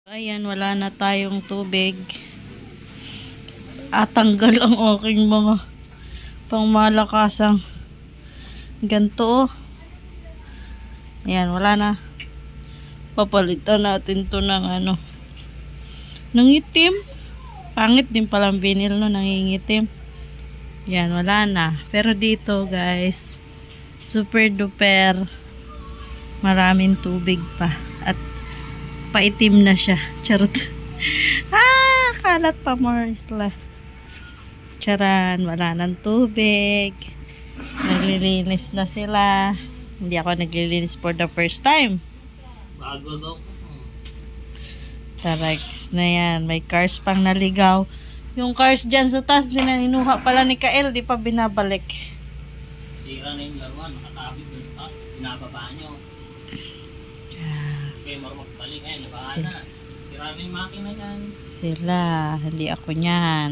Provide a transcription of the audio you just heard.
Ayan, wala na tayong tubig. At tanggal ang aking mga pangmalakasang ganto. Ayan, wala na. Papalitan natin to ng ng itim. Pangit din palang vinyl no, nangingitim. Ayan, wala na. Pero dito guys, super duper maraming tubig pa. At paitim na siya. Charot. Kalat pa more isla. Charan, wala ng tubig. Naglilinis na sila. Hindi ako naglilinis for the first time. Bago daw. Tarax na yan. May cars pang naligaw. Yung cars dyan sa taas, dininuha pala ni Kael. Di pa binabalik. Sira na yung laruan. Nakatabi doon sa taas. Binababa nyo. Kayo marumag balik. Ayun, nabahala. Sira na yung makina yan. Sila. Hindi ako nyan.